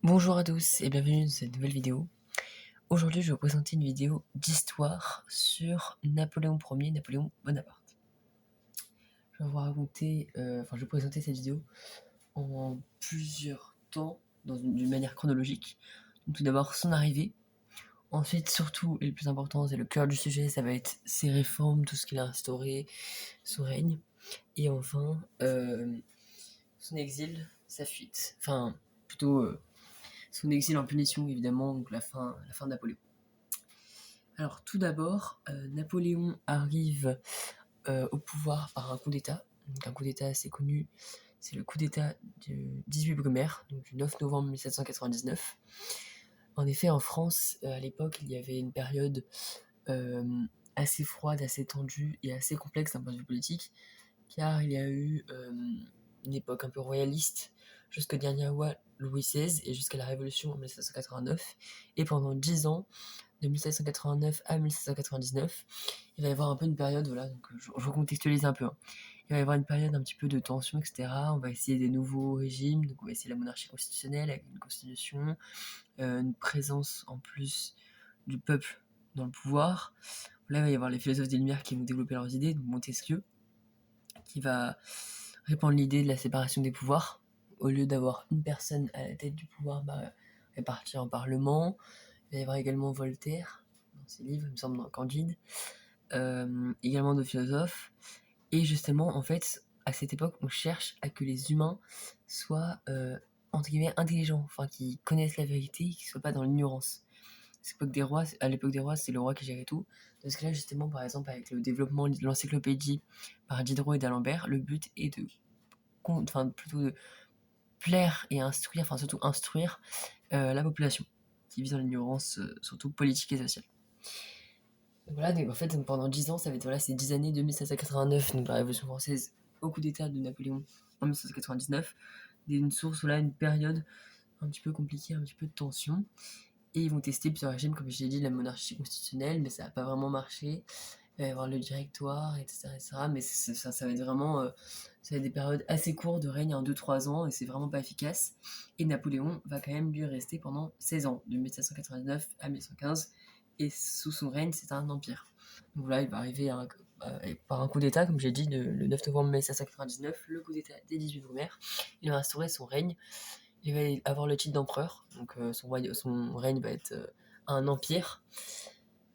Bonjour à tous et bienvenue dans cette nouvelle vidéo. Aujourd'hui, je vais vous présenter une vidéo d'histoire sur Napoléon Ier, Napoléon Bonaparte. Je vais vous raconter, je vais vous présenter cette vidéo en plusieurs temps, d'une manière chronologique. Donc, tout d'abord, son arrivée. Ensuite, surtout, et le plus important, c'est le cœur du sujet, ça va être ses réformes, tout ce qu'il a instauré, son règne. Et enfin, son exil, sa fuite. Enfin, plutôt son exil en punition, évidemment, donc la fin de Napoléon. Alors, tout d'abord, Napoléon arrive au pouvoir par un coup d'État. Donc, un coup d'État assez connu, c'est le coup d'État du 18 Brumaire, donc du 9 novembre 1799. En effet, en France, à l'époque, il y avait une période assez froide, assez tendue et assez complexe d'un point de vue politique, car il y a eu une époque un peu royaliste jusqu'au dernier roi Louis XVI et jusqu'à la Révolution en 1789. Et pendant 10 ans, de 1789 à 1799, il va y avoir un peu une période, voilà, donc je recontextualise un peu. Il va y avoir une période un petit peu de tension, etc. On va essayer des nouveaux régimes, donc on va essayer la monarchie constitutionnelle avec une constitution, une présence en plus du peuple dans le pouvoir. Là, il va y avoir les philosophes des Lumières qui vont développer leurs idées, donc Montesquieu, qui va répandre l'idée de la séparation des pouvoirs. Au lieu d'avoir une personne à la tête du pouvoir, répartie en parlement. Il va y avoir également Voltaire, dans ses livres, il me semble, dans Candide. Également d'autres philosophes. Et justement, en fait, à cette époque, on cherche à que les humains soient, entre guillemets, intelligents, enfin, qu'ils connaissent la vérité, qu'ils ne soient pas dans l'ignorance. À l'époque des rois, c'est le roi qui gérait tout. Dans ce cas-là, justement, par exemple, avec le développement de l'encyclopédie par Diderot et d'Alembert, le but est plutôt de plaire et instruire, enfin surtout instruire la population qui vit dans l'ignorance, surtout politique et sociale. Donc voilà, donc en fait, pendant 10 ans, ça va être voilà, ces 10 années de 1789, donc la Révolution française, au coup d'État de Napoléon en 1799, une source, voilà, une période un petit peu compliquée, un petit peu de tension. Et ils vont tester plusieurs régimes, comme j'ai dit, la monarchie constitutionnelle, mais ça n'a pas vraiment marché. Il va y avoir le directoire, etc. Mais ça va être vraiment ça va être des périodes assez courtes de règne, en 2-3 ans, et c'est vraiment pas efficace. Et Napoléon va quand même lui rester pendant 16 ans, de 1799 à 1815, et sous son règne, c'est un empire. Donc là, il va arriver par un coup d'État, comme j'ai dit, le 9 novembre 1799, le coup d'État des 18 Brumaire. Il va instaurer son règne. Il va avoir le titre d'empereur, donc son règne va être un empire,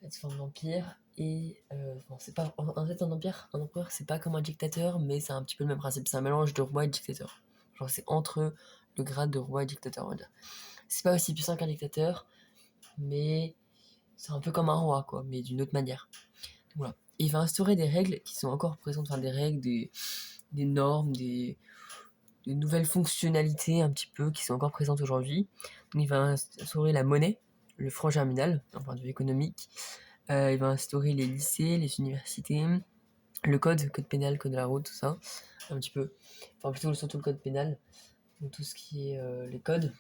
va être forme d'empire. Et bon, c'est pas en fait un empereur, c'est pas comme un dictateur, mais c'est un petit peu le même principe. C'est un mélange de roi et de dictateur. Genre c'est entre le grade de roi et dictateur, on va dire. C'est pas aussi puissant qu'un dictateur, mais c'est un peu comme un roi, quoi, mais d'une autre manière. Donc, voilà. Et il va instaurer des règles qui sont encore présentes, enfin des règles, des normes, des nouvelles fonctionnalités un petit peu qui sont encore présentes aujourd'hui. Donc, il va instaurer la monnaie, le franc germinal d'un point de vue économique. Il va instaurer les lycées, les universités, le code pénal, code de la route, tout ça, un petit peu. Enfin plutôt surtout le code pénal, donc tout ce qui est les codes.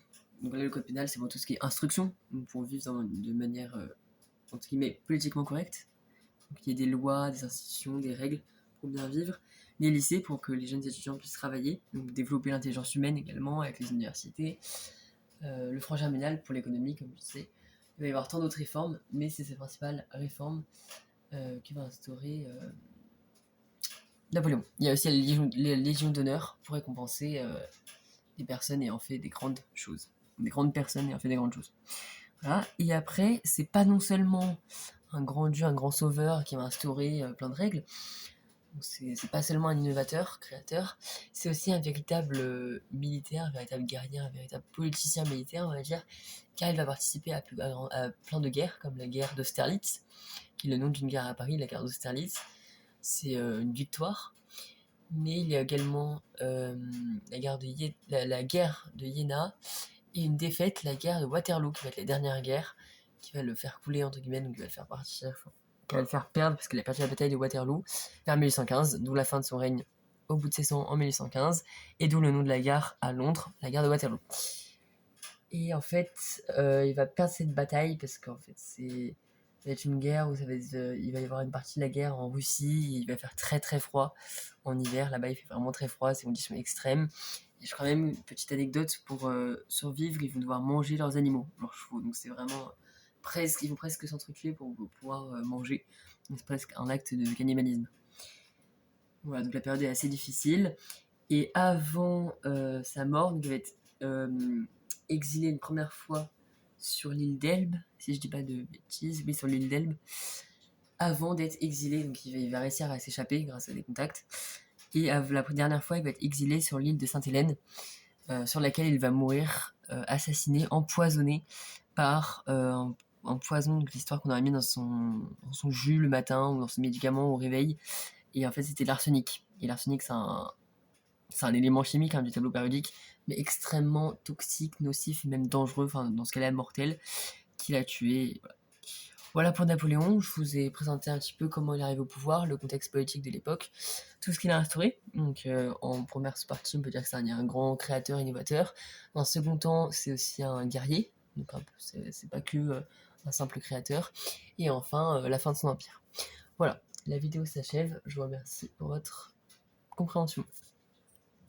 Donc là, le code pénal, c'est pour tout ce qui est instruction, donc pour vivre de manière entre guillemets politiquement correcte. Donc il y a des lois, des institutions, des règles pour bien vivre. Les lycées pour que les jeunes étudiants puissent travailler, donc développer l'intelligence humaine également avec les universités. Le franc germinal pour l'économie, comme je sais. Il va y avoir tant d'autres réformes, mais c'est ces principales réformes qui va instaurer Napoléon. Il y a aussi les légions d'honneur pour récompenser des personnes ayant fait des grandes choses. Des grandes personnes ayant fait des grandes choses. Voilà. Et après, c'est pas non seulement un grand dieu, un grand sauveur qui va instaurer plein de règles. Donc c'est pas seulement un innovateur, créateur, c'est aussi un véritable militaire, un véritable guerrier, un véritable politicien militaire, on va dire, car il va participer à plein de guerres, comme la guerre d'Austerlitz, qui est le nom d'une guerre à Paris, la guerre d'Austerlitz. C'est une victoire. Mais il y a également la guerre de Iéna et une défaite, la guerre de Waterloo, qui va être la dernière guerre, qui va le faire couler, entre guillemets, donc qui va le faire partir, qui va le faire perdre, parce qu'il a perdu la bataille de Waterloo vers 1815, d'où la fin de son règne au bout de ses 100 en 1815, et d'où le nom de la gare à Londres, la gare de Waterloo. Et en fait, il va perdre cette bataille, parce qu'en fait, ça va être une guerre où il va y avoir une partie de la guerre en Russie, il va faire très très froid en hiver, là-bas il fait vraiment très froid, c'est une condition extrême, je crois même, une petite anecdote, pour survivre, ils vont devoir manger leurs animaux, leurs chevaux. Donc c'est vraiment presque, ils vont presque s'entretuer pour pouvoir manger. C'est presque un acte de cannibalisme. Voilà, donc la période est assez difficile. Et avant sa mort, il devait être exilé une première fois sur l'île d'Elbe, si je dis pas de bêtises, oui, sur l'île d'Elbe, avant d'être exilé. Donc il va réussir à s'échapper grâce à des contacts. Et la dernière fois, il va être exilé sur l'île de Sainte-Hélène, sur laquelle il va mourir assassiné, empoisonné par un poison, donc l'histoire qu'on aurait mis dans son jus le matin ou dans son médicament au réveil. Et en fait, c'était l'arsenic. Et l'arsenic, c'est un élément chimique du tableau périodique, mais extrêmement toxique, nocif et même dangereux, enfin dans ce cas-là mortel, qui l'a tué. Voilà pour Napoléon. Je vous ai présenté un petit peu comment il arrive au pouvoir, le contexte politique de l'époque, tout ce qu'il a instauré. Donc en première partie, on peut dire que c'est un grand créateur, innovateur. Dans un second temps, c'est aussi un guerrier, donc c'est pas que un simple créateur. Et enfin, la fin de son empire. Voilà, la vidéo s'achève. Je vous remercie pour votre compréhension.